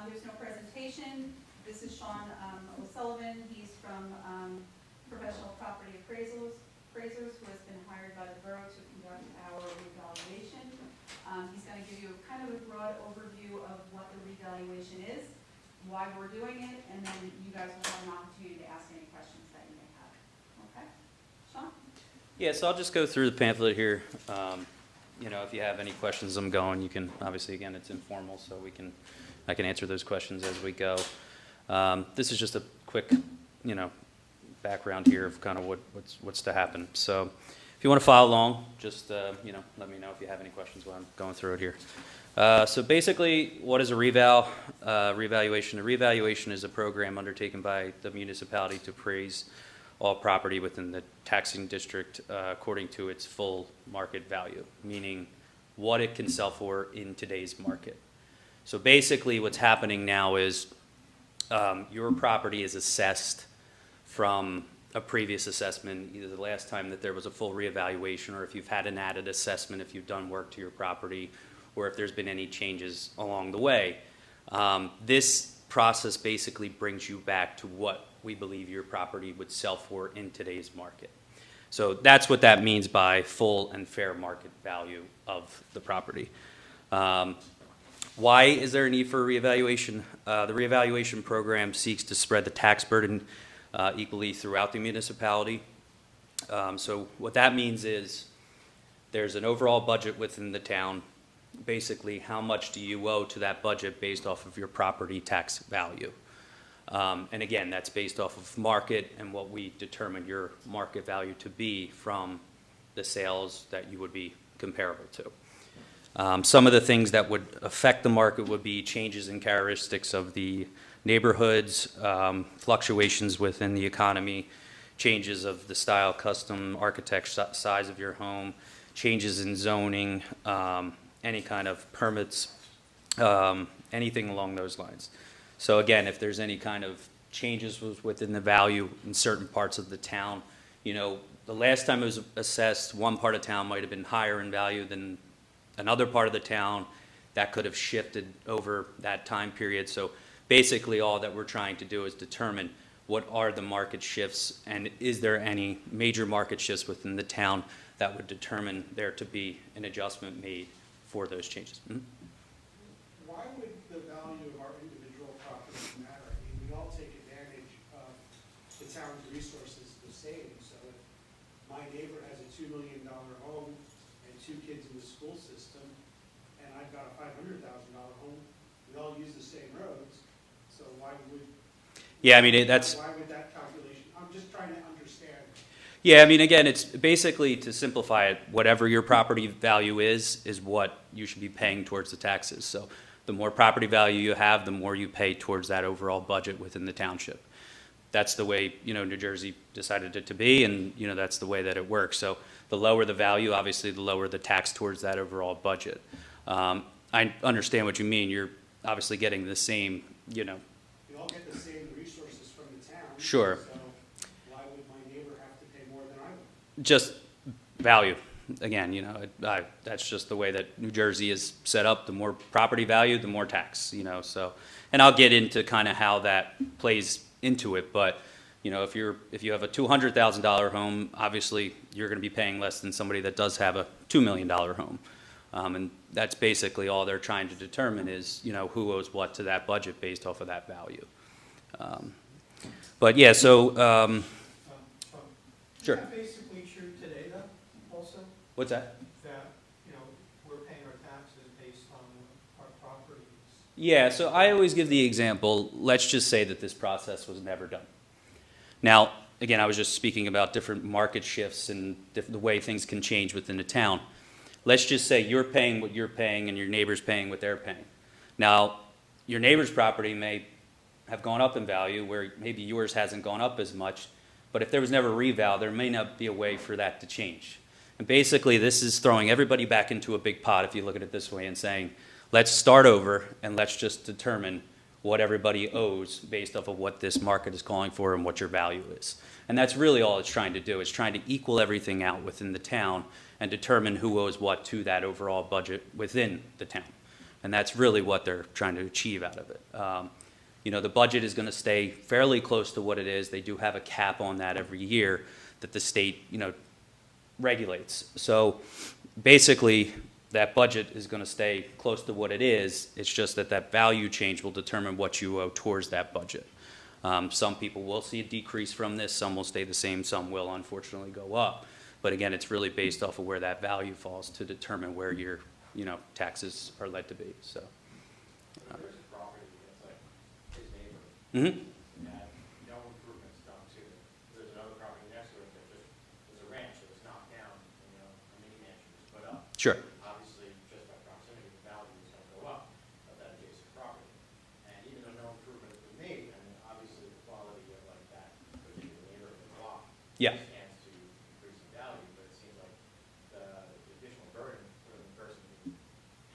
there's no presentation. This is Sean O'Sullivan. He's from Professional Property Appraisers, who has been hired by the borough to conduct our revaluation. He's going to give you kind of a broad overview of what the revaluation is, why we're doing it, and then you guys will have an opportunity to ask any questions that you may have. Okay? Sean? Yeah, so I'll just go through the pamphlet here. You know, if you have any questions I'm going, you can, obviously, again, it's informal, so I can answer those questions as we go. This is just a quick, you know, background here of kind of what's to happen. So if you want to follow along, just, you know, let me know if you have any questions while I'm going through it here. So basically, what is a revaluation? A revaluation is a program undertaken by the municipality to appraise all property within the taxing district according to its full market value, meaning what it can sell for in today's market. So basically what's happening now is your property is assessed from a previous assessment, either the last time that there was a full reevaluation, or if you've had an added assessment, if you've done work to your property, or if there's been any changes along the way. This process basically brings you back to what we believe your property would sell for in today's market. So that's what that means by full and fair market value of the property. Why is there a need for a reevaluation? The reevaluation program seeks to spread the tax burden equally throughout the municipality. So what that means is there's an overall budget within the town. Basically, how much do you owe to that budget based off of your property tax value? And again, that's based off of market and what we determine your market value to be from the sales that you would be comparable to. Some of the things that would affect the market would be changes in characteristics of the neighborhoods, fluctuations within the economy, changes of the style, custom, architect, size of your home, changes in zoning, any kind of permits, anything along those lines. So again, if there's any kind of changes within the value in certain parts of the town, you know, the last time it was assessed, one part of town might have been higher in value than another part of the town. That could have shifted over that time period. So basically all that we're trying to do is determine what are the market shifts, and is there any major market shifts within the town that would determine there to be an adjustment made for those changes. Mm-hmm. Why would the value of our individual properties matter? I mean, we all take advantage of the town's resources the same. So if my neighbor has a $2 million home and 2 kids in the school system, and I've got a $500,000 home, we all use the same roads. So why would why would that calculation? I'm just trying to understand. Yeah, I mean, again, it's basically, to simplify it, whatever your property value is what you should be paying towards the taxes. So the more property value you have, the more you pay towards that overall budget within the township. That's the way, you know, New Jersey decided it to be, and, you know, that's the way that it works. So the lower the value, obviously, the lower the tax towards that overall budget. I understand what you mean. You're obviously getting the same, you know. We all get the same resources from the town. Sure. So why would my neighbor have to pay more than I would? Just value. Again, you know, that's just the way that New Jersey is set up. The more property value, the more tax, you know, so. And I'll get into kind of how that plays into it, but, you know, if you have a $200,000 home, obviously you're going to be paying less than somebody that does have a $2 million home. And that's basically all they're trying to determine is, you know, who owes what to that budget based off of that value. But yeah, so, sure. Is that basically true today, though, also? What's that? That, you know, we're paying our taxes based on our properties. Yeah, so I always give the example, let's just say that this process was never done. Now, again, I was just speaking about different market shifts and the way things can change within the town. Let's just say you're paying what you're paying and your neighbor's paying what they're paying. Now, your neighbor's property may have gone up in value where maybe yours hasn't gone up as much, but if there was never a reval, there may not be a way for that to change. And basically, this is throwing everybody back into a big pot, if you look at it this way, and saying, let's start over and let's just determine what everybody owes based off of what this market is calling for and what your value is. And that's really all it's trying to do. It's trying to equal everything out within the town and determine who owes what to that overall budget within the town. And that's really what they're trying to achieve out of it. You know, the budget is going to stay fairly close to what it is. They do have a cap on that every year that the state, you know, regulates. So basically, that budget is going to stay close to what it is. It's just that that value change will determine what you owe towards that budget. Some people will see a decrease from this, some will stay the same, some will unfortunately go up. But again, it's really based off of where that value falls to determine where your, you know, taxes are led to be, so. There's a property that's like his neighbor, Mm-hmm. and no improvements done to it. There's another property next to it that just, there's a ranch that was knocked down, and, you know, a mini mansion was put up. Sure. Obviously, just by proximity, the value is gonna go up of that adjacent property. And even though no improvement has been made, I mean, obviously, the quality of like that particular neighborhood block Yeah. stands to increase in value, but it seems like the additional burden for the person who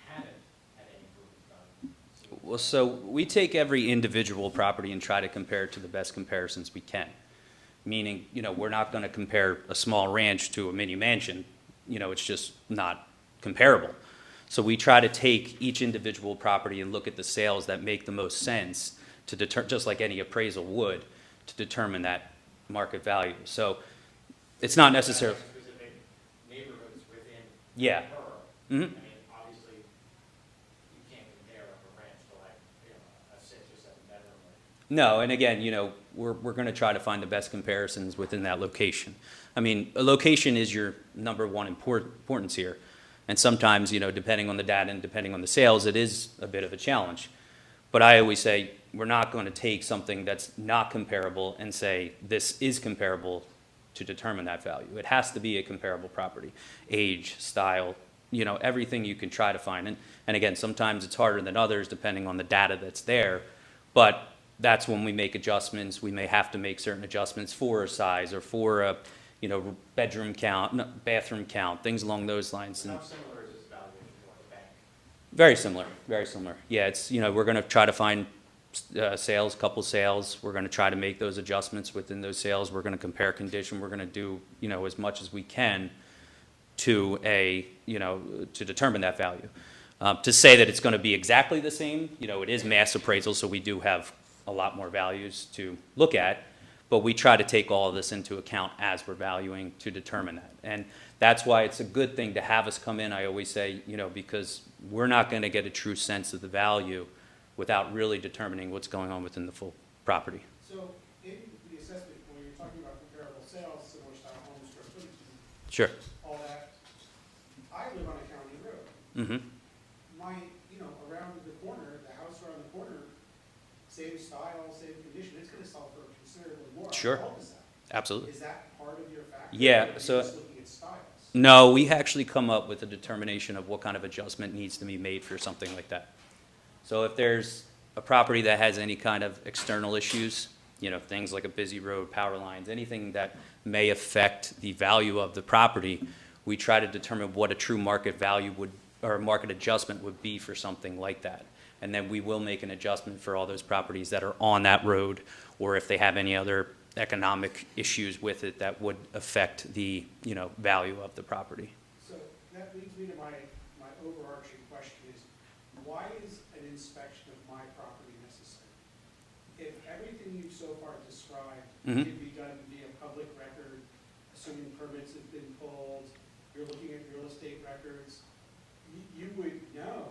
hadn't had any improvements done. Well, so we take every individual property and try to compare it to the best comparisons we can. Meaning, you know, we're not going to compare a small ranch to a mini mansion. You know, it's just not comparable. So we try to take each individual property and look at the sales that make the most sense to determine, just like any appraisal would, to determine that market value. So it's not necessarily, Specific neighborhoods within yeah. the borough. Mhm. I mean, obviously, you can't compare a ranch to like, you know, a 6 or 7 bedroom. No, and again, you know, we're going to try to find the best comparisons within that location. I mean, a location is your number one importance here. And sometimes, you know, depending on the data and depending on the sales, it is a bit of a challenge. But I always say, we're not going to take something that's not comparable and say, this is comparable to determine that value. It has to be a comparable property. Age, style, you know, everything you can try to find. And again, sometimes it's harder than others depending on the data that's there. But that's when we make adjustments. We may have to make certain adjustments for a size or for a, you know, bedroom count, no, bathroom count, things along those lines. And How similar is this valuation to like a bank? very similar, very similar. Yeah, it's, you know, we're going to try to find sales, couple sales. We're going to try to make those adjustments within those sales. We're going to compare condition. We're going to do, you know, as much as we can to a, you know, to determine that value. To say that it's going to be exactly the same, you know, it is mass appraisal, so we do have a lot more values to look at, but we try to take all of this into account as we're valuing to determine that. And that's why it's a good thing to have us come in, I always say, you know, because we're not going to get a true sense of the value without really determining what's going on within the full property. So in the assessment, when you're talking about comparable sales, similar style homes, square footage, Sure. all that, I live on a county road. Mm-hmm. My, you know, around the corner, the house around the corner, same style, same condition, it's gonna sell for considerably more. Sure. All of that. Absolutely. Is that part of your factor? Yeah, Or are you so- just looking at styles? No, we actually come up with a determination of what kind of adjustment needs to be made for something like that. So if there's a property that has any kind of external issues, you know, things like a busy road, power lines, anything that may affect the value of the property, we try to determine what a true market value would, or market adjustment would be for something like that. And then we will make an adjustment for all those properties that are on that road, or if they have any other economic issues with it that would affect the, you know, value of the property. So that leads me to my overarching question is, why is an inspection of my property necessary? If everything you've so far described Mhm. can be done via public record, assuming permits have been pulled, you're looking at real estate records, you would know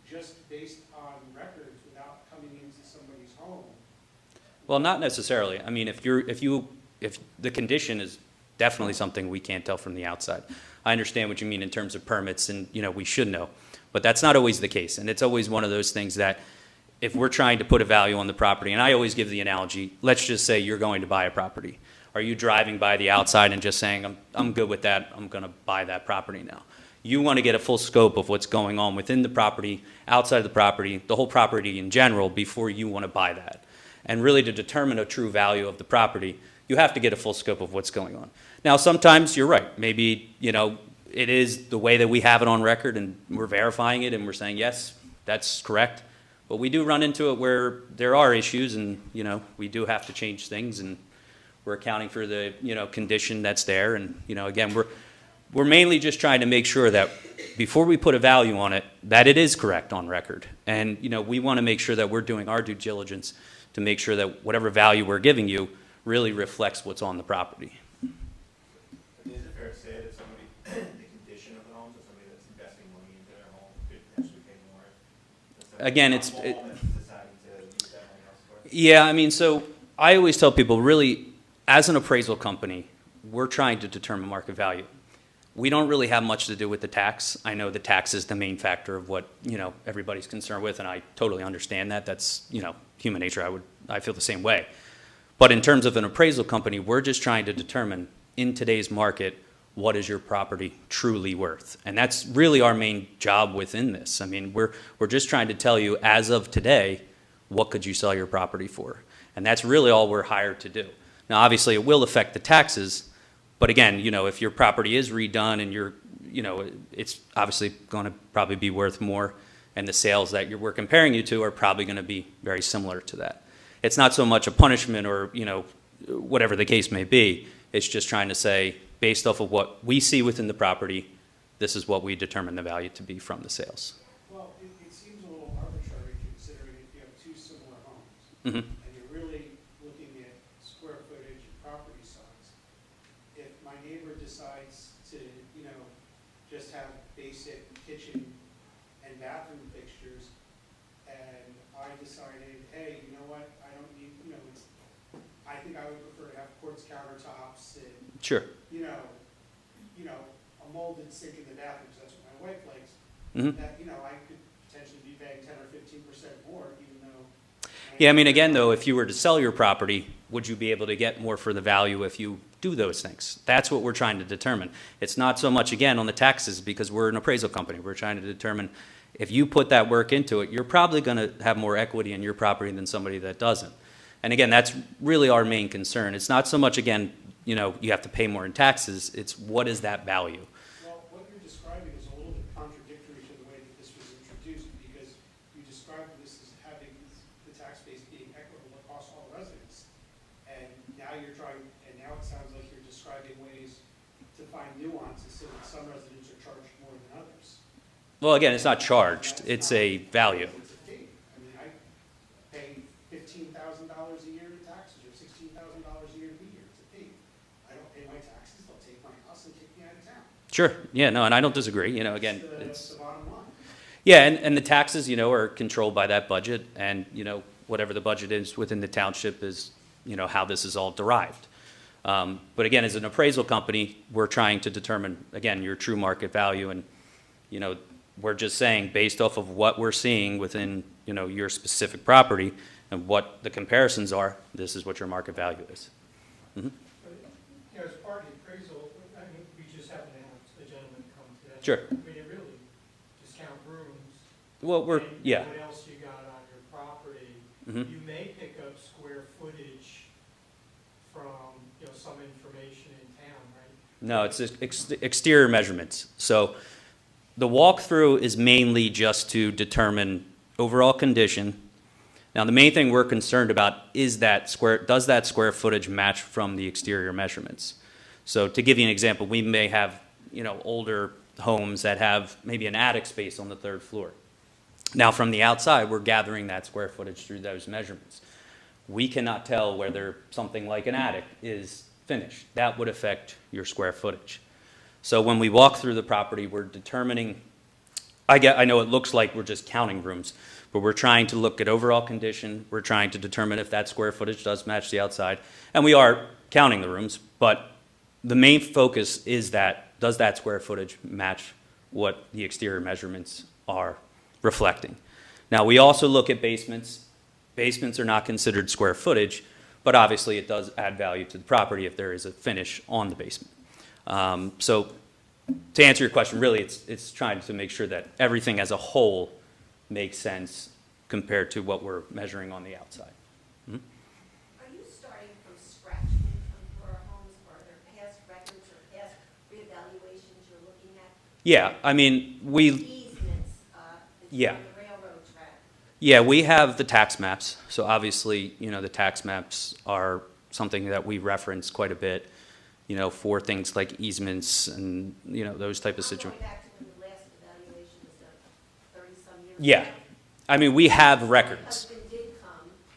just based on records without coming into somebody's home. Well, not necessarily. I mean, if the condition is definitely something we can't tell from the outside. I understand what you mean in terms of permits, and, you know, we should know. But that's not always the case, and it's always one of those things that if we're trying to put a value on the property, and I always give the analogy, let's just say you're going to buy a property. Are you driving by the outside and just saying, I'm good with that, I'm going to buy that property now? You want to get a full scope of what's going on within the property, outside the property, the whole property in general, before you want to buy that. And really, to determine a true value of the property, you have to get a full scope of what's going on. Now, sometimes you're right. Maybe, you know, it is the way that we have it on record and we're verifying it and we're saying, yes, that's correct. But we do run into it where there are issues and, you know, we do have to change things, and we're accounting for the, you know, condition that's there. And, you know, again, we're mainly just trying to make sure that before we put a value on it, that it is correct on record. And, we want to make sure that we're doing our due diligence to make sure that whatever value we're giving you really reflects what's on the property. Is it fair to say that somebody, the condition of the home, so somebody that's investing money into their home could potentially pay more? Again, That's deciding to use that money elsewhere? Yeah, I mean, so I always tell people, really, as an appraisal company, we're trying to determine market value. We don't really have much to do with the tax. I know the tax is the main factor of what, everybody's concerned with, and I totally understand that. That's, human nature. I feel the same way. But in terms of an appraisal company, we're just trying to determine, in today's market, what is your property truly worth? And that's really our main job within this. I mean, we're just trying to tell you, as of today, what could you sell your property for? And that's really all we're hired to do. Now, obviously, it will affect the taxes, but again, if your property is redone and it's obviously going to probably be worth more, and the sales that we're comparing you to are probably going to be very similar to that. It's not so much a punishment or, whatever the case may be. It's just trying to say, based off of what we see within the property, this is what we determine the value to be from the sales. Well, it seems a little arbitrary considering if you have two similar homes. Mhm. And you're really looking at square footage and property size. If my neighbor decides to, just have basic kitchen and bathroom fixtures, and I decided, hey, you know what, I don't need, I think I would prefer to have quartz countertops and, Sure. a molded sink in the bathroom, 'cause that's what my wife likes. Mhm. That, I could potentially be paying 10 or 15% more, even though. Yeah, I mean, again, though, if you were to sell your property, would you be able to get more for the value if you do those things? That's what we're trying to determine. It's not so much, again, on the taxes, because we're an appraisal company. We're trying to determine if you put that work into it, you're probably going to have more equity in your property than somebody that doesn't. And again, that's really our main concern. It's not so much, again, you have to pay more in taxes. It's what is that value? Well, what you're describing is a little bit contradictory to the way that this was introduced, because you described this as having the tax base being equitable across all residents. And now it sounds like you're describing ways to find nuances so that some residents are charged more than others. Well, again, it's not charged. It's a value. It's a fee. I mean, I pay $15,000 a year to taxes, or $16,000 a year to be here. It's a fee. I don't pay my taxes, they'll take my house and kick me out of town. Sure. Yeah, no, and I don't disagree. Again, It's the bottom line. yeah, and the taxes, are controlled by that budget, and, whatever the budget is within the township is, how this is all derived. But again, as an appraisal company, we're trying to determine, again, your true market value, and, we're just saying, based off of what we're seeing within, your specific property and what the comparisons are, this is what your market value is. Mhm. But, as part of the appraisal, we just happen to have a gentleman come today. Sure. I mean, it really discount rooms. Well, and yeah. what else you got on your property. Mhm. You may pick up square footage from, some information in town, right? No, it's exterior measurements. So the walkthrough is mainly just to determine overall condition. Now, the main thing we're concerned about is does that square footage match from the exterior measurements? So to give you an example, we may have, older homes that have maybe an attic space on the third floor. Now, from the outside, we're gathering that square footage through those measurements. We cannot tell whether something like an attic is finished. That would affect your square footage. So when we walk through the property, we're determining, I know it looks like we're just counting rooms, but we're trying to look at overall condition. We're trying to determine if that square footage does match the outside. And we are counting the rooms, but the main focus is does that square footage match what the exterior measurements are reflecting? Now, we also look at basements. Basements are not considered square footage, but obviously it does add value to the property if there is a finish on the basement. So to answer your question, really it's trying to make sure that everything as a whole makes sense compared to what we're measuring on the outside. Are you starting from scratch when it comes to our homes, or are there past records or past reevaluations you're looking at? Yeah, I mean, Easements, Yeah. the railroad track. Yeah, we have the tax maps. So obviously, the tax maps are something that we reference quite a bit. for things like easements and, those type of I'm situations. going back to when the last evaluation was done, 30-some years ago. Yeah. I mean, we have My records. husband did come.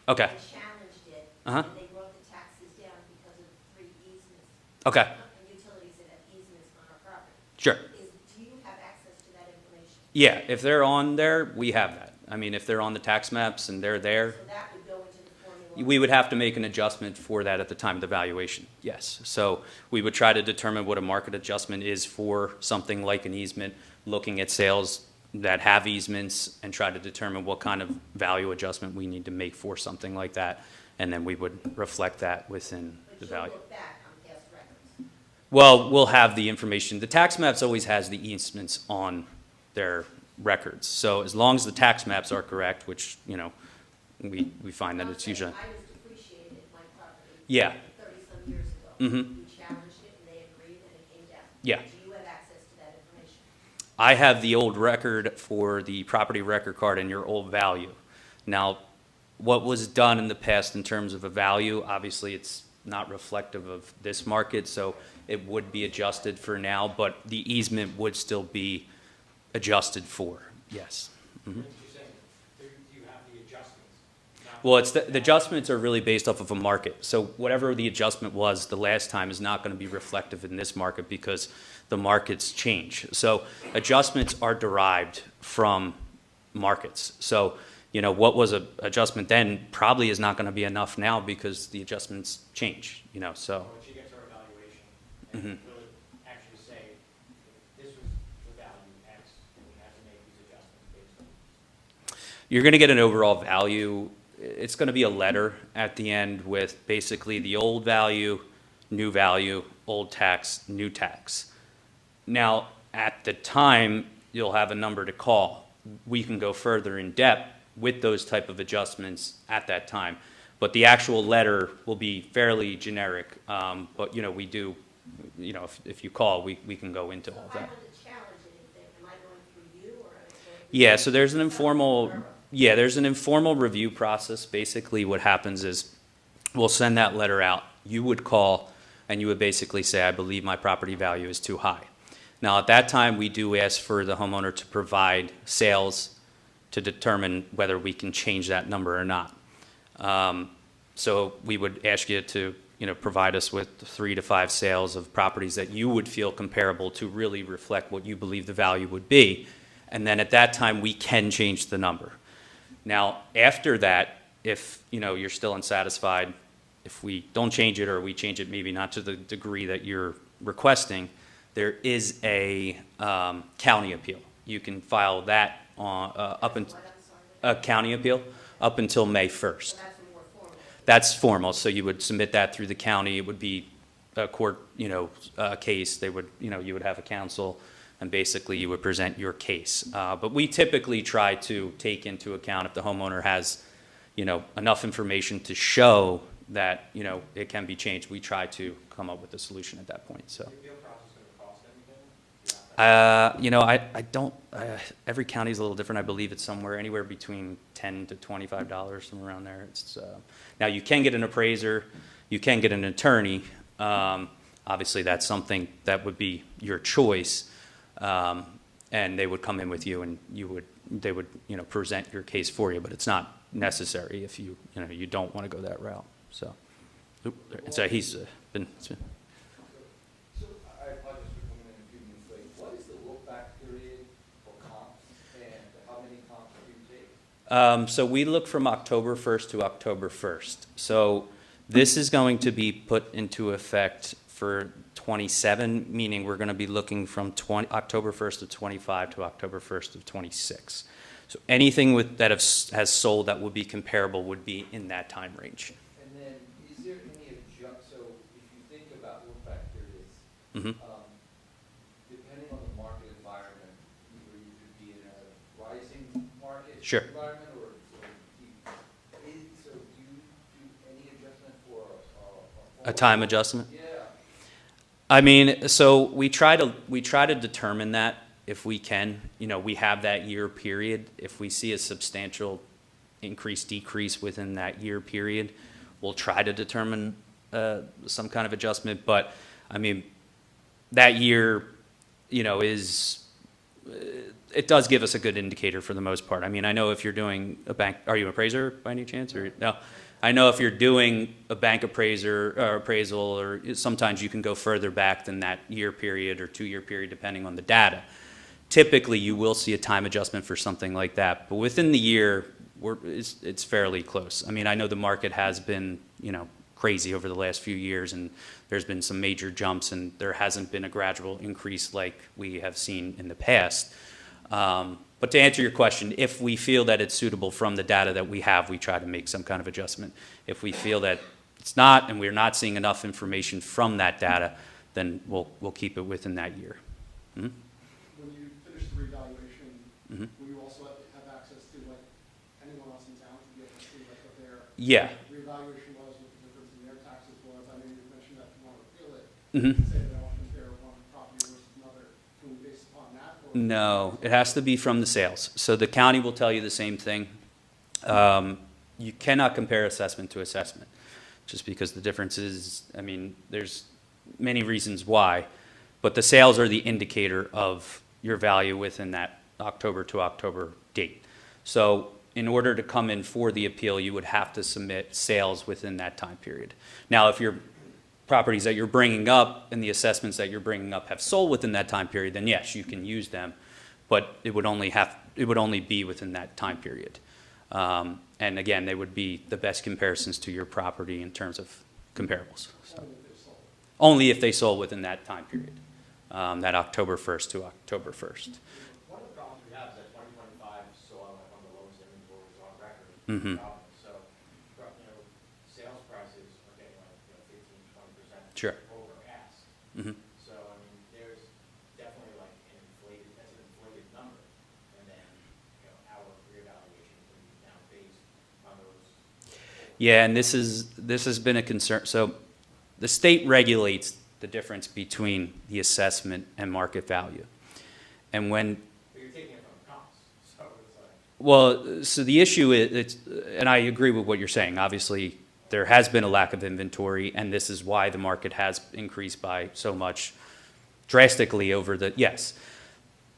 Okay. And challenged it. Uh-huh. And they brought the taxes down because of 3 easements. Okay, And utilities that have easements on our property. sure. Do you have access to that information? Yeah, if they're on there, we have that. I mean, if they're on the tax maps and they're there, So that would go into the formula? we would have to make an adjustment for that at the time of the valuation, yes. So we would try to determine what a market adjustment is for something like an easement, looking at sales that have easements, and try to determine what kind of value adjustment we need to make for something like that. And then we would reflect that within the But value. you'll look back on past records? Well, we'll have the information. The tax maps always has the easements on their records. So as long as the tax maps are correct, which, we find that it's usually, I was depreciated my property. Yeah. 30-some years ago. Mhm. We challenged it and they agreed and it came down. Yeah. Do you have access to that information? I have the old record for the property record card and your old value. Now, what was done in the past in terms of a value, obviously it's not reflective of this market, so it would be adjusted for now, but the easement would still be adjusted for, yes. Mhm. You're saying, do you have the adjustments? Not- Well, the adjustments are really based off of a market. So whatever the adjustment was the last time is not going to be reflective in this market because the markets change. So adjustments are derived from markets. So, what was an adjustment then probably is not going to be enough now because the adjustments change, so. So when she gets her evaluation, and Mhm. will it actually say, this was the value X, and we have to make these adjustments based on. You're going to get an overall value. It's going to be a letter at the end with basically the old value, new value, old tax, new tax. Now, at the time, you'll have a number to call. We can go further in depth with those type of adjustments at that time. But the actual letter will be fairly generic. But, we do, if you call, we can go into all of So if I that. wanted to challenge anything, am I going through you or am I going through? Yeah, so there's an Borough? informal review process. Basically, what happens is we'll send that letter out. You would call and you would basically say, I believe my property value is too high. Now, at that time, we do ask for the homeowner to provide sales to determine whether we can change that number or not. So we would ask you to, provide us with 3 to 5 sales of properties that you would feel comparable to really reflect what you believe the value would be. And then at that time, we can change the number. Now, after that, if, you're still unsatisfied, if we don't change it or we change it maybe not to the degree that you're requesting, there is a county appeal. You can file that up in What, I'm sorry? a county appeal up until May 1st. So that's a more formal. That's formal, so you would submit that through the county. It would be a court, case. They would, you would have a counsel, and basically you would present your case. But we typically try to take into account if the homeowner has, enough information to show that, it can be changed. We try to come up with a solution at that point, so. The appeal process going to cost anything? I don't, every county is a little different. I believe it's somewhere, anywhere between $10 to $25, somewhere around there. It's, now, you can get an appraiser, you can get an attorney. Obviously, that's something that would be your choice. And they would come in with you and they would, present your case for you, but it's not necessary if you don't want to go that route, so. So he's been. So I apologize for coming in a few minutes late. What is the look-back period for comps and how many comps do you take? So we look from October 1st to October 1st. So this is going to be put into effect for 27, meaning we're going to be looking from October 1st of 25 to October 1st of 26. So anything that has sold that would be comparable would be in that time range. And then is there any so if you think about look-back periods, Mhm. Depending on the market environment, either you could be in a rising market Sure. environment or so do you do any adjustment for A time adjustment? Yeah. I mean, so we try to determine that if we can. We have that year period. If we see a substantial increase, decrease within that year period, we'll try to determine some kind of adjustment. But I mean, that year, you know, it does give us a good indicator for the most part. I mean, I know if you're doing a bank, are you an appraiser by any chance, or no? I know if you're doing a bank appraiser or appraisal, or sometimes you can go further back than that year period or 2 year period, depending on the data. Typically, you will see a time adjustment for something like that, but within the year, it's fairly close. I mean, I know the market has been, you know, crazy over the last few years, and there's been some major jumps, and there hasn't been a gradual increase like we have seen in the past. But to answer your question, if we feel that it's suitable from the data that we have, we try to make some kind of adjustment. If we feel that it's not, and we're not seeing enough information from that data, then we'll keep it within that year. Hmm? When you finish the revaluation, Mhm. will you also have access to like anyone else in town to be able to see like what their Yeah. revaluation was, what the difference in their taxes was? I mean, you mentioned that you want to appeal it. Mhm. Say that I want to compare one property versus another. Can we base upon that? Or No, it has to be from the sales. So the county will tell you the same thing. You cannot compare assessment to assessment, just because the difference is, I mean, there's many reasons why, but the sales are the indicator of your value within that October to October date. So in order to come in for the appeal, you would have to submit sales within that time period. Now, if your properties that you're bringing up and the assessments that you're bringing up have sold within that time period, then yes, you can use them, but it would only be within that time period. And again, they would be the best comparisons to your property in terms of comparables. So, only if they sold within that time period, that October 1st to October 1st. One of the problems we have is that 2025 saw like one of the lowest inventories on record. Mhm. So, you know, sales prices are getting like, you know, 15, 20% Sure. over ask. Mhm. So, I mean, there's definitely like that's an inflated number. And then, you know, our reevaluation can be now based on those. Yeah, and this has been a concern. So the state regulates the difference between the assessment and market value. And when, But you're taking it from the comps, so it's like. well, so the issue is, and I agree with what you're saying, obviously, there has been a lack of inventory, and this is why the market has increased by so much drastically over the, yes.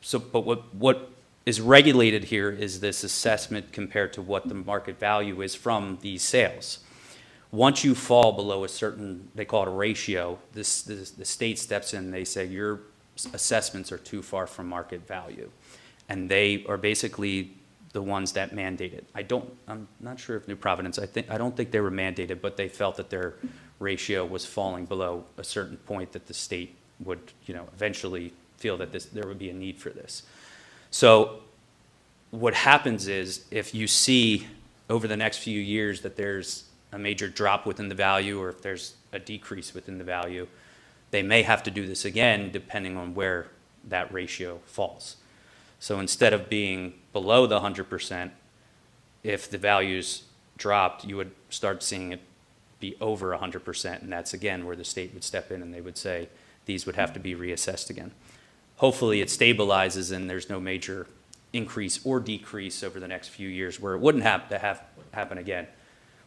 So, but what is regulated here is this assessment compared to what the market value is from these sales. Once you fall below a certain, they call it a ratio, the state steps in, they say your assessments are too far from market value. And they are basically the ones that mandate it. I'm not sure if New Providence, I don't think they were mandated, but they felt that their ratio was falling below a certain point that the state would, you know, eventually feel that there would be a need for this. So what happens is if you see over the next few years that there's a major drop within the value, or if there's a decrease within the value, they may have to do this again depending on where that ratio falls. So instead of being below the 100%, if the values dropped, you would start seeing it be over 100%, and that's again where the state would step in and they would say these would have to be reassessed again. Hopefully it stabilizes and there's no major increase or decrease over the next few years where it wouldn't have to happen again.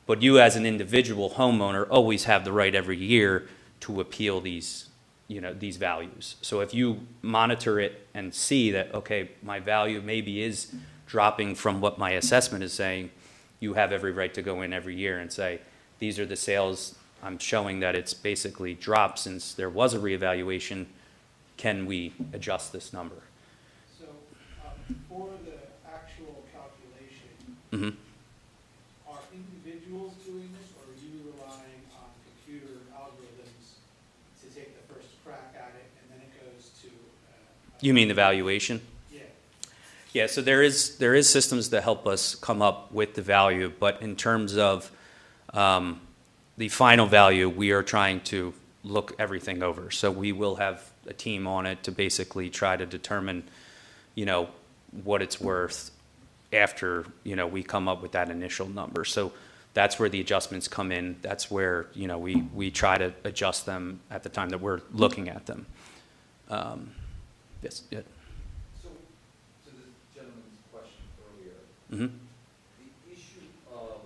But you as an individual homeowner always have the right every year to appeal these, you know, these values. So if you monitor it and see that, okay, my value maybe is dropping from what my assessment is saying, you have every right to go in every year and say, these are the sales, I'm showing that it's basically dropped since there was a reevaluation. Can we adjust this number? So, for the actual calculation, Mm-hmm. are individuals doing this, or are you relying on computer algorithms to take the first crack at it, and then it goes to? You mean the valuation? Yeah. Yeah, so there is systems that help us come up with the value, but in terms of the final value, we are trying to look everything over. So we will have a team on it to basically try to determine, you know, what it's worth after, you know, we come up with that initial number. So that's where the adjustments come in. That's where, you know, we try to adjust them at the time that we're looking at them. Yes, yeah. So, to the gentleman's question earlier, Mm-hmm. the issue of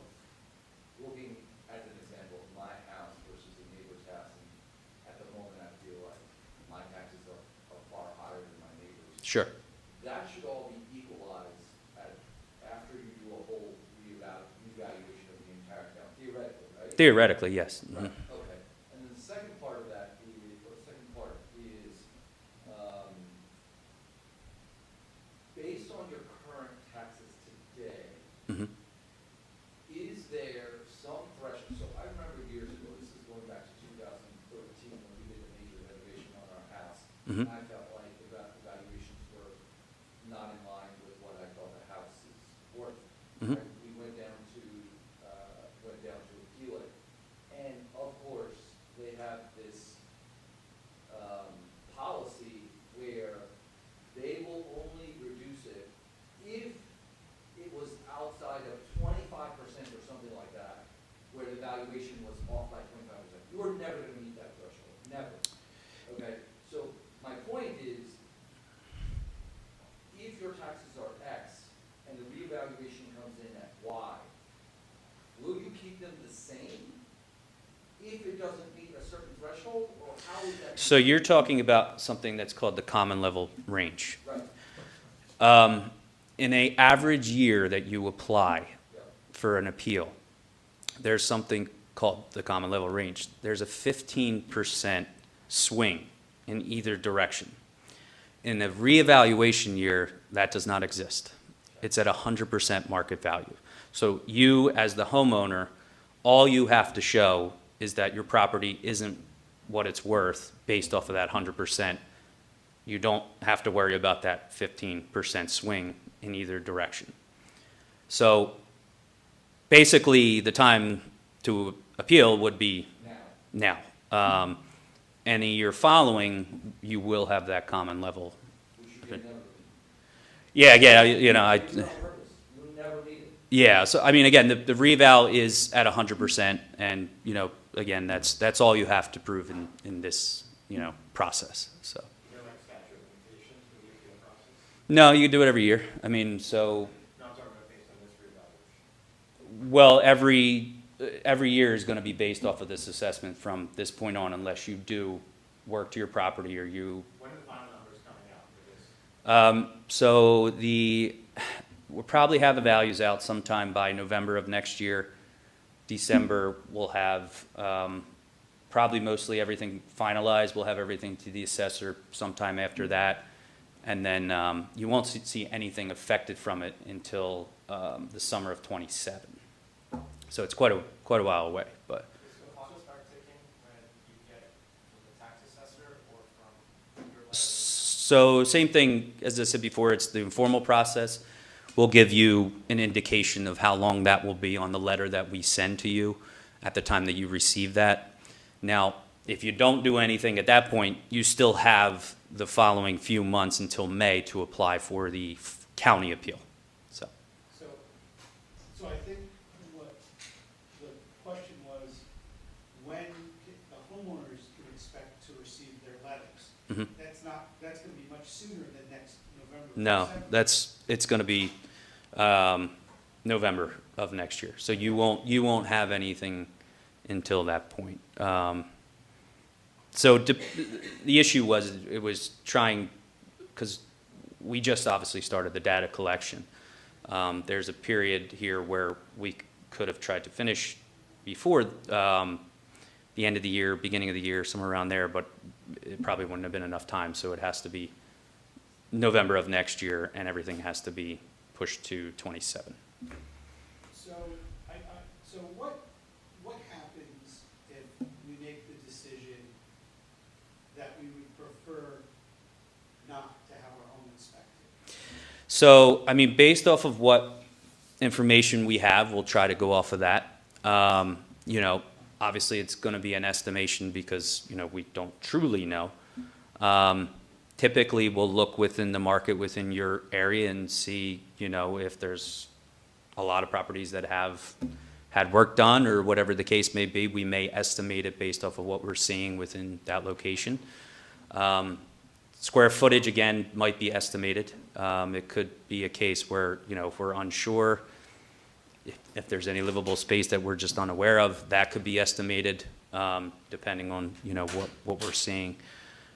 looking, as an example, my house versus the neighbor's house, and at the moment I feel Sure. That should all be equalized after you do a whole revaluation of the entire town, theoretically, right? Theoretically, yes. Mhm. Right, okay. And then the second part of that is, or the second part is, based on your current taxes today, Mhm. is there some threshold, so I remember years ago, this is going back to 2013, when we did a major renovation on our house. Mhm. I felt like the valuations were not in line with what I thought the house is worth. Mhm. Right? We went down to appeal it. And of course, they have this, policy where they will only reduce it if it was outside of 25% or something like that, where the valuation was off by 25%. You are never gonna meet that threshold, never. Okay, so my point is, if your taxes are X and the reevaluation comes in at Y, will you keep them the same if it doesn't meet a certain threshold, or how is that? So you're talking about something that's called the common level range. Right, In a average year that you apply yeah, for an appeal, there's something called the common level range. There's a 15% swing in either direction. In a reevaluation year, that does not exist. It's at 100% market value. So you, as the homeowner, all you have to show is that your property isn't what it's worth based off of that 100%. You don't have to worry about that 15% swing in either direction. So basically, the time to appeal would be now, now. Any year following, you will have that common level. which you can never meet. Yeah, you know, It's on purpose, you'll never meet it. yeah, so I mean, again, the reval is at 100%, and, you know, again, that's all you have to prove in this, you know, process, so. Is there like statute of limitations for the appeal process? No, you can do it every year. I mean, so, No, I'm talking about based on this reevaluation. well, every year is gonna be based off of this assessment from this point on, unless you do work to your property or you, When are the final numbers coming out for this? so we'll probably have the values out sometime by November of next year. December, we'll have, probably mostly everything finalized. We'll have everything to the assessor sometime after that. And then, you won't see anything affected from it until, the summer of '27. So it's quite a while away, but. Does the clock start ticking when you get from the tax assessor or from your letter? So same thing, as I said before, it's the informal process. We'll give you an indication of how long that will be on the letter that we send to you at the time that you receive that. Now, if you don't do anything at that point, you still have the following few months until May to apply for the county appeal, so. So I think what the question was, when the homeowners can expect to receive their letters. Mhm. That's gonna be much sooner than next November. No, December. it's gonna be, November of next year. So you won't have anything until that point. So the issue was, it was trying, because we just obviously started the data collection. There's a period here where we could have tried to finish before, the end of the year, beginning of the year, somewhere around there, but it probably wouldn't have been enough time, so it has to be November of next year, and everything has to be pushed to '27. So, so what happens if we make the decision that we would prefer not to have our home inspected? So, I mean, based off of what information we have, we'll try to go off of that. You know, obviously, it's going to be an estimation because, you know, we don't truly know. Typically, we'll look within the market within your area and see, you know, if there's a lot of properties that have had work done or whatever the case may be. We may estimate it based off of what we're seeing within that location. Square footage, again, might be estimated. It could be a case where, you know, if we're unsure, if there's any livable space that we're just unaware of, that could be estimated, depending on, you know, what we're seeing.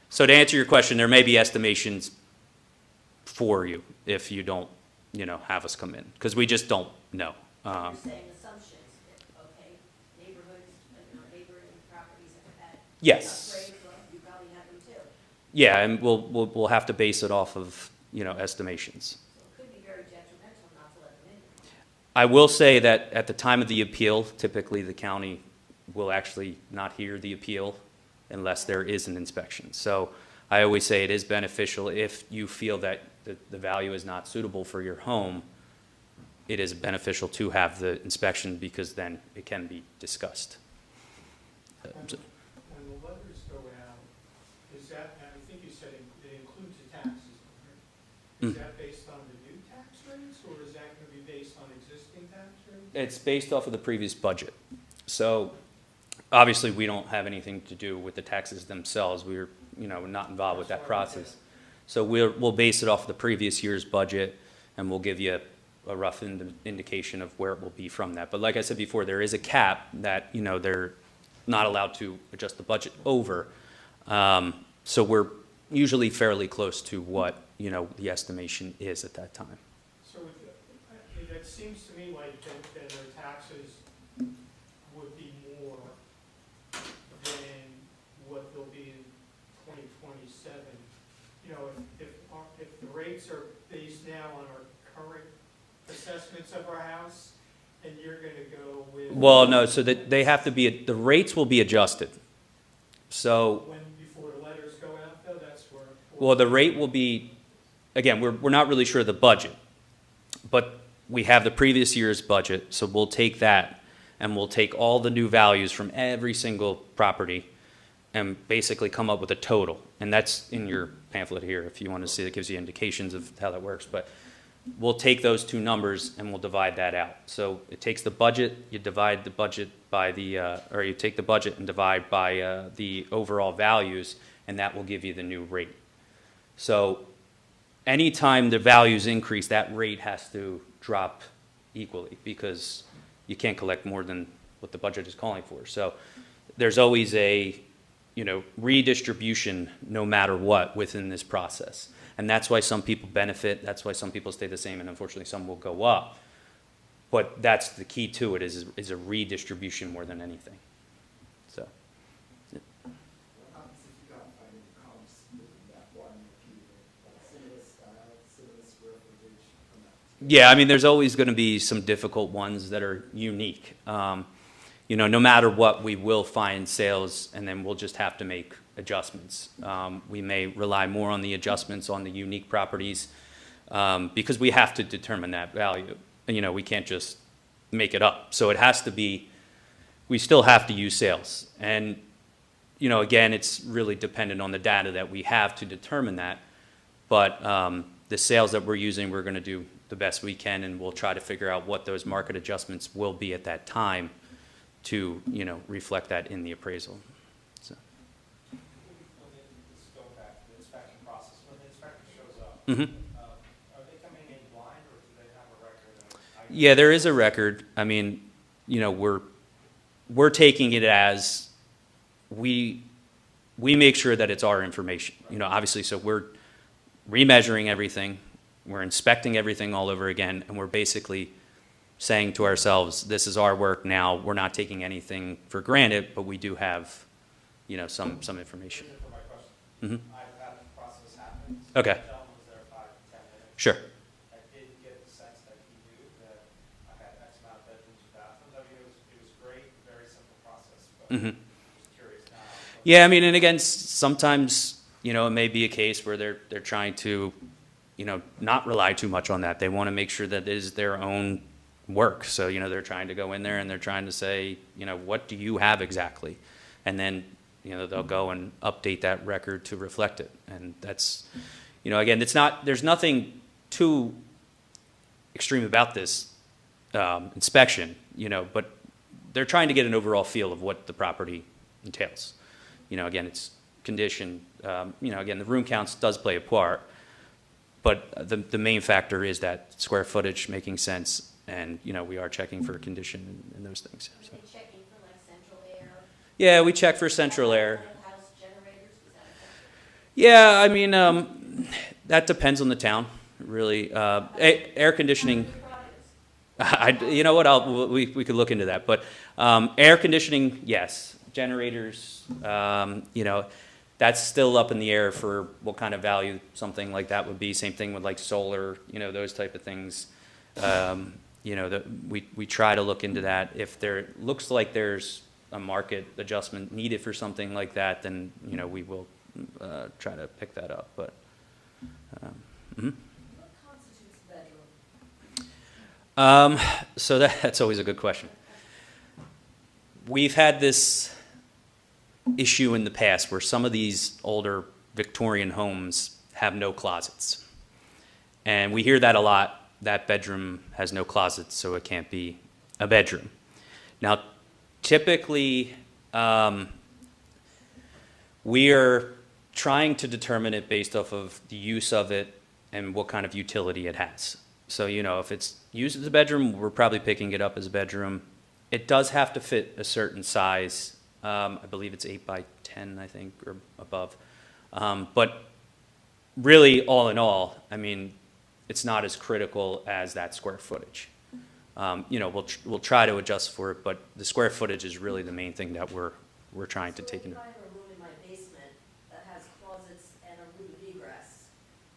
So to answer your question, there may be estimations for you if you don't, have us come in, because we just don't know. You're saying assumptions, okay, neighborhoods, neighboring properties have had Yes. upgrades, well, you probably have them too. Yeah, and we'll have to base it off of, estimations. So it could be very detrimental not to let them in. I will say that at the time of the appeal, typically the county will actually not hear the appeal unless there is an inspection. So I always say it is beneficial if you feel that the value is not suitable for your home, it is beneficial to have the inspection because then it can be discussed. When the letters go out, is that, I think you said it includes the taxes, right? Is that based on the new tax rates, or is that going to be based on existing tax rates? It's based off of the previous budget. So obviously, we don't have anything to do with the taxes themselves. We're, not involved with that process. So we'll base it off of the previous year's budget, and we'll give you a rough indication of where it will be from that. But like I said before, there is a cap that, they're not allowed to adjust the budget over. So we're usually fairly close to what, the estimation is at that time. So it seems to me like then their taxes would be more than what they'll be in 2027. If the rates are based now on our current assessments of our house, and you're gonna go with. Well, no, so that they have to be, the rates will be adjusted. So, When, before the letters go out, though, that's where. well, the rate will be, again, we're not really sure of the budget, but we have the previous year's budget, so we'll take that, and we'll take all the new values from every single property and basically come up with a total. And that's in your pamphlet here, if you want to see, it gives you indications of how that works. But we'll take those two numbers and we'll divide that out. So it takes the budget, you divide the budget by or you take the budget and divide by the overall values, and that will give you the new rate. So anytime the values increase, that rate has to drop equally because you can't collect more than what the budget is calling for. So there's always a, redistribution no matter what within this process. And that's why some people benefit, that's why some people stay the same, and unfortunately some will go up. But that's the key to it, is a redistribution more than anything. So. What happens if you can't find any comps within that one period, like similar style, similar square footage from that? Yeah, I mean, there's always going to be some difficult ones that are unique. No matter what, we will find sales, and then we'll just have to make adjustments. We may rely more on the adjustments on the unique properties because we have to determine that value. We can't just make it up. So it has to be, we still have to use sales. And, again, it's really dependent on the data that we have to determine that. But the sales that we're using, we're going to do the best we can, and we'll try to figure out what those market adjustments will be at that time to, reflect that in the appraisal. So. Let's go back to the inspection process. When the inspector shows up, Mm-hmm. are they coming in blind, or do they have a record? Yeah, there is a record. I mean, we're taking it as we make sure that it's our information. Obviously, so we're remeasuring everything, we're inspecting everything all over again, and we're basically saying to ourselves, this is our work now. We're not taking anything for granted, but we do have, some information. Reason for my question. Mm-hmm. I've had the process happen. Okay. The gentleman was there 5 to 10 minutes. Sure. I didn't get the sense that he knew that I had X amount of bedrooms and bathrooms. I mean, it was great, very simple process, but Mm-hmm. just curious now. Yeah, I mean, and again, sometimes, it may be a case where they're trying to, not rely too much on that. They want to make sure that it is their own work. So, they're trying to go in there and they're trying to say, what do you have exactly? And then, they'll go and update that record to reflect it. And that's, again, there's nothing too extreme about this inspection, but they're trying to get an overall feel of what the property entails. Again, it's condition, again, the room counts does play a part, but the main factor is that square footage making sense, and, we are checking for condition and those things. Are So. they checking for like central air? Yeah, we check for central air. House generators, is that affected? Yeah, I mean, That depends on the town, really. Air conditioning, New Providence. you know what, we could look into that. But air conditioning, yes. Generators, you know, that's still up in the air for what kind of value something like that would be. Same thing with like solar, you know, those type of things. You know, we try to look into that. If there looks like there's a market adjustment needed for something like that, then, you know, we will try to pick that up. But mhm. What constitutes a bedroom? So that's always a good question. We've had this issue in the past where some of these older Victorian homes have no closets. And we hear that a lot. That bedroom has no closets, so it can't be a bedroom. Now, typically, we are trying to determine it based off of the use of it and what kind of utility it has. So, you know, if it's used as a bedroom, we're probably picking it up as a bedroom. It does have to fit a certain size. I believe it's 8 by 10, I think, or above. But really, all in all, I mean, it's not as critical as that square footage. You know, we'll try to adjust for it, but the square footage is really the main thing that we're trying to take into. So if I have a room in my basement that has closets and a room of egress,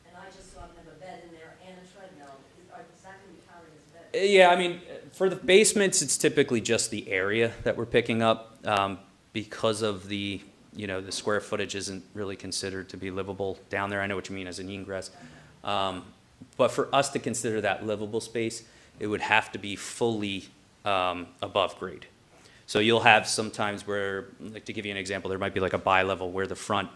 and I just so happen to have a bed in there and a treadmill, is that going to be counted as a bedroom? Yeah, I mean, for the basements, it's typically just the area that we're picking up because of the, you know, the square footage isn't really considered to be livable down there. I know what you mean as an egress. But for us to consider that livable space, it would have to be fully above grade. So you'll have sometimes where, like to give you an example, there might be like a bi-level where the front,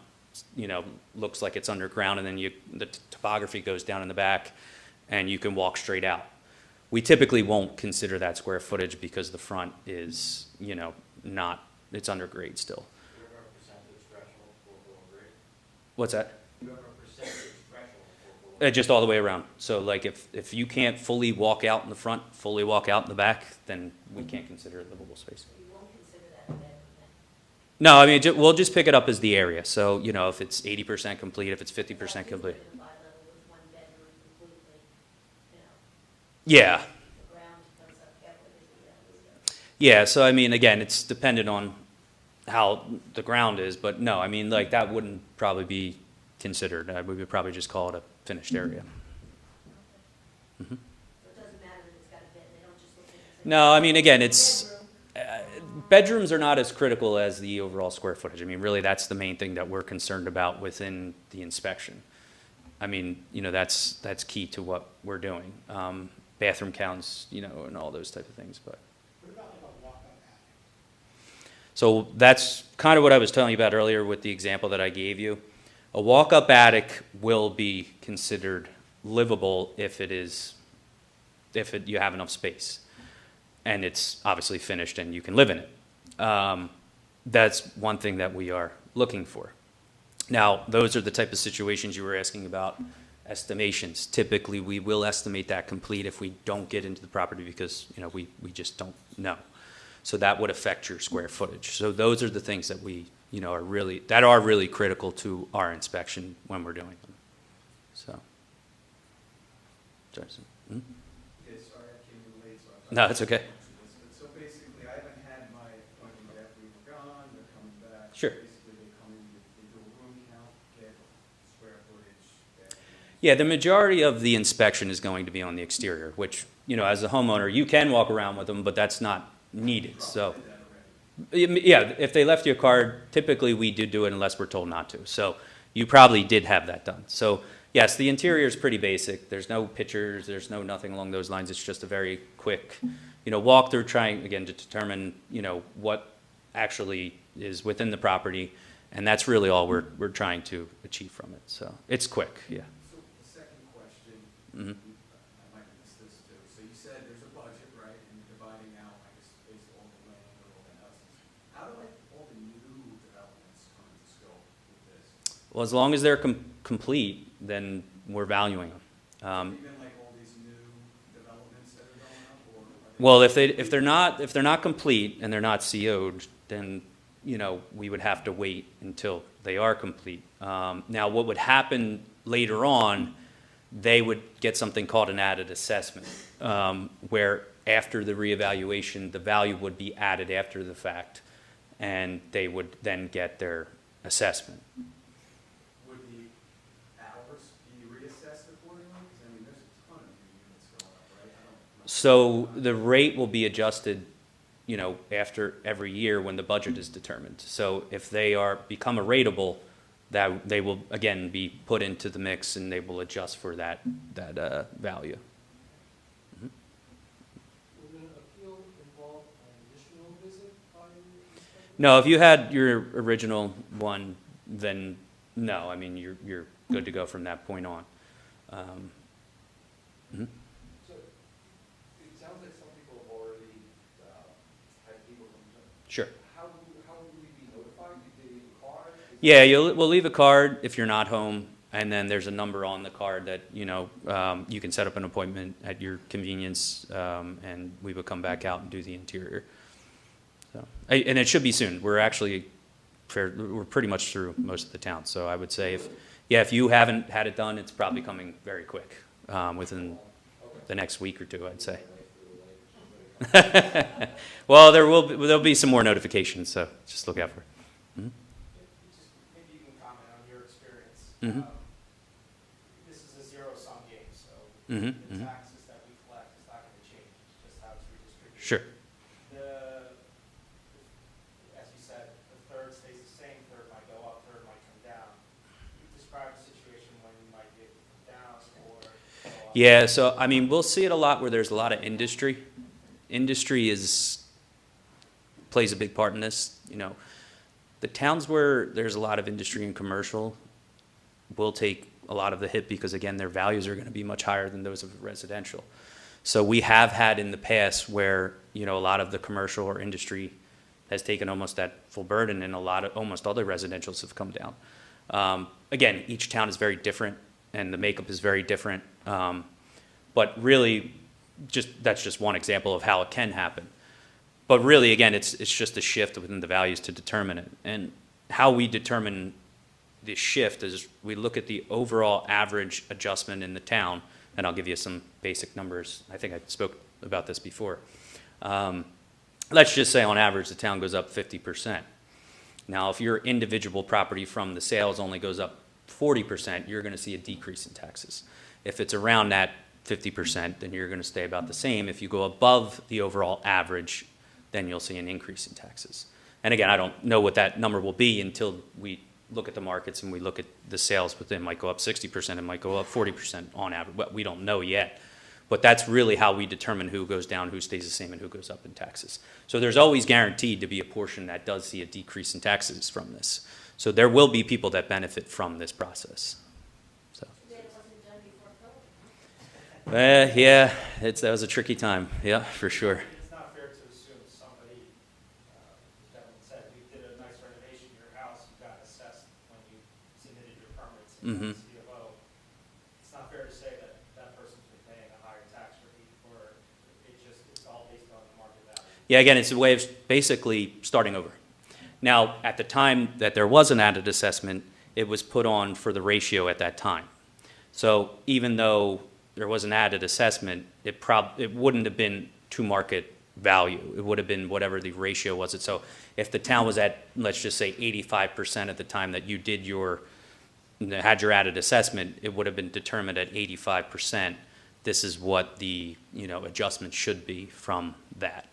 you know, looks like it's underground, and then the topography goes down in the back, and you can walk straight out. We typically won't consider that square footage because the front is, you know, not, it's under grade still. Do you have a percentage threshold for below grade? What's that? Do you have a percentage threshold for below? Just all the way around. So like if you can't fully walk out in the front, fully walk out in the back, then we can't consider it livable space. So you won't consider that a bedroom then? No, I mean, we'll just pick it up as the area. So, you know, if it's 80% complete, if it's 50% complete. That is within a bi-level with one bedroom completely, you know, Yeah. the ground comes up halfway to the, Yeah, so I mean, again, it's dependent on how the ground is, but no, I mean, like, that wouldn't probably be considered. We would probably just call it a finished area. Mhm. So it doesn't matter that it's got a bed, they don't just look at it and say. No, I mean, again, it's, bedroom. bedrooms are not as critical as the overall square footage. I mean, really, that's the main thing that we're concerned about within the inspection. I mean, you know, that's key to what we're doing. Bathroom counts, you know, and all those type of things, but. What about like a walk-up attic? So that's kind of what I was telling you about earlier with the example that I gave you. A walk-up attic will be considered livable if you have enough space, and it's obviously finished and you can live in it. That's one thing that we are looking for. Now, those are the type of situations you were asking about, estimations. Typically, we will estimate that complete if we don't get into the property because, you know, we just don't know. So that would affect your square footage. So those are the things that we, you know, are really critical to our inspection when we're doing them. So. Sorry, hmm? Okay, sorry, I came in late, so I. No, it's okay. So basically, I haven't had my appointment yet, we were gone, they're coming back. Sure. Basically, they come in, they do a room count, get square footage, bathrooms. Yeah, the majority of the inspection is going to be on the exterior, which, you know, as a homeowner, you can walk around with them, but that's not needed, so. Did that already. Yeah, if they left you a card, typically we do it unless we're told not to. So you probably did have that done. So yes, the interior is pretty basic. There's no pictures, there's no nothing along those lines. It's just a very quick, you know, walkthrough trying, again, to determine, you know, what actually is within the property. And that's really all we're trying to achieve from it. So it's quick, yeah. So the second question, Mhm. I might have missed this too. So you said there's a budget, right, and you're dividing out, I guess, based on all the land or all the houses. How do like all the new developments come into scope with this? Well, as long as they're complete, then we're valuing them. Even like all these new developments that are going up, or? Are they- Well, if they're not complete and they're not CO'd, then, you know, we would have to wait until they are complete. Now, what would happen later on, they would get something called an added assessment, where after the reevaluation, the value would be added after the fact, and they would then get their assessment. Would the hours be reassessed accordingly? Because, I mean, there's a ton of new units going up, right? I don't. So the rate will be adjusted, you know, after every year when the budget is determined. So if they become a rateable, that they will again be put into the mix and they will adjust for that value. Would an appeal involve an additional visit by the inspector? No, if you had your original one, then no. I mean, you're good to go from that point on. Mhm. So, it sounds like some people have already, had people come, Sure. how would we be notified? Did they leave a card? Yeah, we'll leave a card if you're not home, and then there's a number on the card that, you know, you can set up an appointment at your convenience, and we would come back out and do the interior. So, and it should be soon. We're pretty much through most of the town, so I would say if you haven't had it done, it's probably coming very quick, within the next week or two, I'd say. Well, there'll be some more notifications, so just look out for it. Just maybe you can comment on your experience. Mhm. This is a zero-sum game, so Mhm, the mhm. taxes that we collect is not gonna change, it's just how it's redistributed. Sure. As you said, the third stays the same, third might go up, third might come down. You described a situation when you might be able to come down or go up. Yeah, so I mean, we'll see it a lot where there's a lot of industry. Industry plays a big part in this. You know, the towns where there's a lot of industry and commercial will take a lot of the hit because again, their values are going to be much higher than those of residential. So we have had in the past where, you know, a lot of the commercial or industry has taken almost that full burden, and almost other residentials have come down. Again, each town is very different, and the makeup is very different. But really, that's just one example of how it can happen. But really, again, it's just a shift within the values to determine it. And how we determine the shift is we look at the overall average adjustment in the town, and I'll give you some basic numbers. I think I spoke about this before. Let's just say on average the town goes up 50%. Now, if your individual property from the sales only goes up 40%, you're going to see a decrease in taxes. If it's around that 50%, then you're going to stay about the same. If you go above the overall average, then you'll see an increase in taxes. And again, I don't know what that number will be until we look at the markets and we look at the sales, but it might go up 60%, it might go up 40% on average, but we don't know yet. But that's really how we determine who goes down, who stays the same, and who goes up in taxes. So there's always guaranteed to be a portion that does see a decrease in taxes from this. So there will be people that benefit from this process. So. It wasn't done before COVID, huh? Yeah, that was a tricky time. Yeah, for sure. It's not fair to assume somebody, as Devin said, we did a nice renovation to your house, you got assessed when you submitted your permits and C of O. It's not fair to say that that person's been paying a higher tax rate, or it's all based on the market value. Yeah, again, it's a way of basically starting over. Now, at the time that there was an added assessment, it was put on for the ratio at that time. So even though there was an added assessment, it wouldn't have been to market value. It would have been whatever the ratio was. So if the town was at, let's just say 85% at the time that you had your added assessment, it would have been determined at 85%. This is what the adjustment should be from that.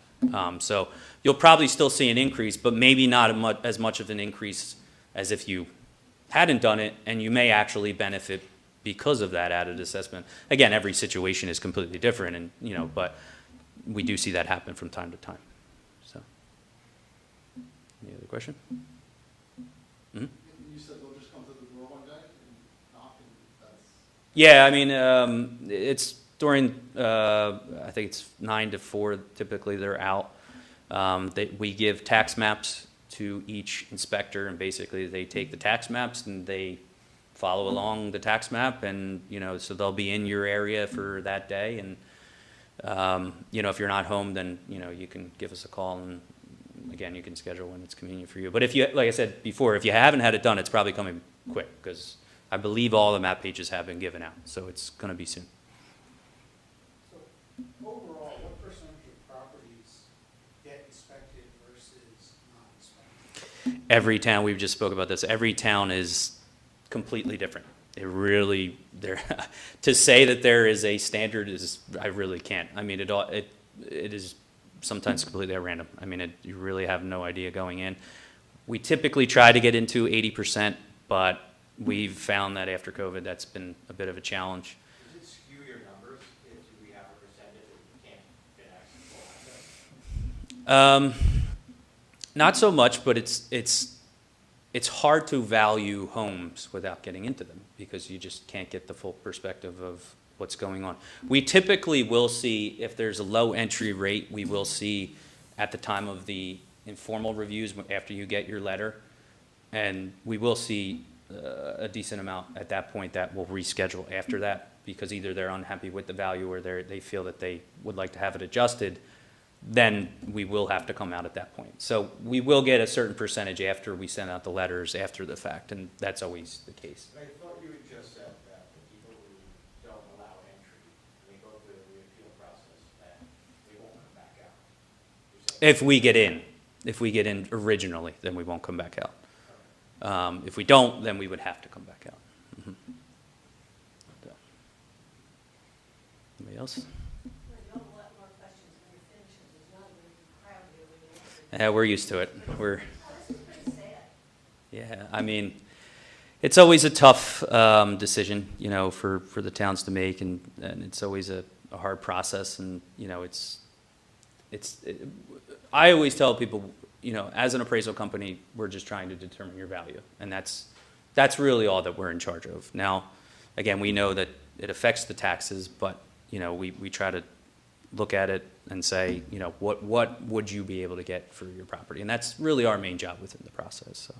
So you'll probably still see an increase, but maybe not as much of an increase as if you hadn't done it, and you may actually benefit because of that added assessment. Again, every situation is completely different, and but we do see that happen from time to time. So, any other question? Mm-hmm. You said they'll just come to the door one day and knock, and that's... Yeah, I mean, it's during, I think it's 9 to 4, typically they're out. We give tax maps to each inspector, and basically they take the tax maps and they follow along the tax map, and, so they'll be in your area for that day. And, if you're not home, then, you can give us a call, and again, you can schedule when it's convenient for you. But if you, like I said before, if you haven't had it done, it's probably coming quick, because I believe all the map pages have been given out, so it's going to be soon. So overall, what percentage of properties get inspected versus not inspected? Every town, we've just spoke about this, every town is completely different. It really, there, to say that there is a standard is, I really can't. I mean, it is sometimes completely at random. I mean, you really have no idea going in. We typically try to get into 80%, but we've found that after COVID, that's been a bit of a challenge. Does it skew your numbers if we have a percentage that you can't get access to access? Not so much, but it's hard to value homes without getting into them because you just can't get the full perspective of what's going on. We typically will see, if there's a low entry rate, we will see at the time of the informal reviews after you get your letter, and we will see a decent amount at that point that will reschedule after that because either they're unhappy with the value or they feel that they would like to have it adjusted. Then we will have to come out at that point. So we will get a certain percentage after we send out the letters after the fact, and that's always the case. But I thought you had just said that the people who don't allow entry, they go through the appeal process, and they won't come back out. You're saying- If we get in originally, then we won't come back out. If we don't, then we would have to come back out. Mhm. So. Anybody else? You don't have a lot more questions when you're finished, 'cause there's not a very crowd here when you answer. Yeah, we're used to it. We're. Oh, this is pretty sad. Yeah, I mean, it's always a tough decision, you know, for the towns to make, and it's always a hard process, and, you know, I always tell people, you know, as an appraisal company, we're just trying to determine your value, and that's really all that we're in charge of. Now, again, we know that it affects the taxes, but, you know, we try to look at it and say, you know, what would you be able to get for your property? And that's really our main job within the process, so.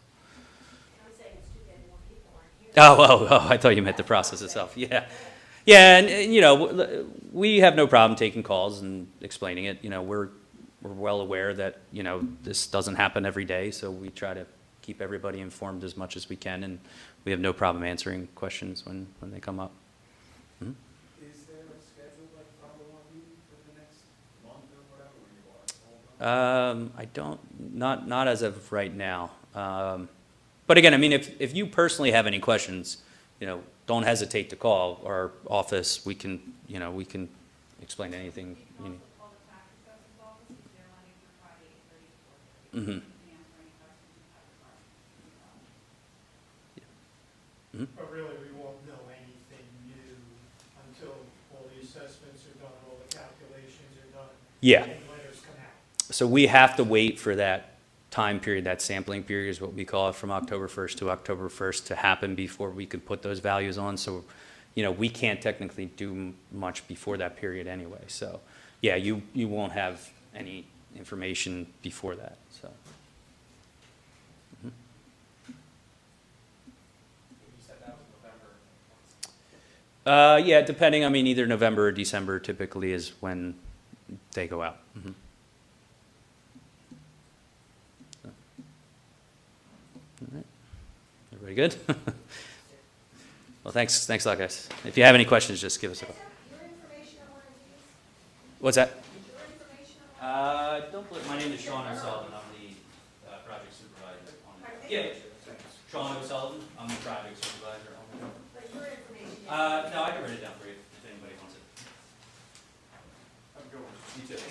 I'm saying it's too bad more people aren't here. Oh, I thought you meant the process itself. Yeah. Yeah, and you know, we have no problem taking calls and explaining it. You know, we're well aware that, you know, this doesn't happen every day, so we try to keep everybody informed as much as we can, and we have no problem answering questions when they come up. Mhm. Is there a scheduled like follow-on meeting for the next month or whatever, where you are? I don't, not as of right now. But again, I mean, if you personally have any questions, you know, don't hesitate to call our office. We can explain anything you need. Call the tax assessor's office, if they're Monday through Friday, 8:30 to 4:30. Mhm. They answer any questions you have regarding. But really, we won't know anything new until all the assessments are done, all the calculations are done. Yeah. And letters come out. So we have to wait for that time period, that sampling period is what we call it, from October 1st to October 1st to happen before we could put those values on. So, you know, we can't technically do much before that period anyway. So, yeah, you won't have any information before that, so. Mhm. You said that was November. Yeah, depending, I mean, either November or December typically is when they go out. Mhm. All right. Everybody good? Well, thanks a lot, guys. If you have any questions, just give us a call. Your information on one of these? What's that? Your information on one? Don't believe, my name is Sean O'Sullivan, I'm the project supervisor on Pardon me? Yeah, Sean O'Sullivan, I'm the project supervisor on the But your information. No, I can write it down for you if anybody wants it. I'm going. You too.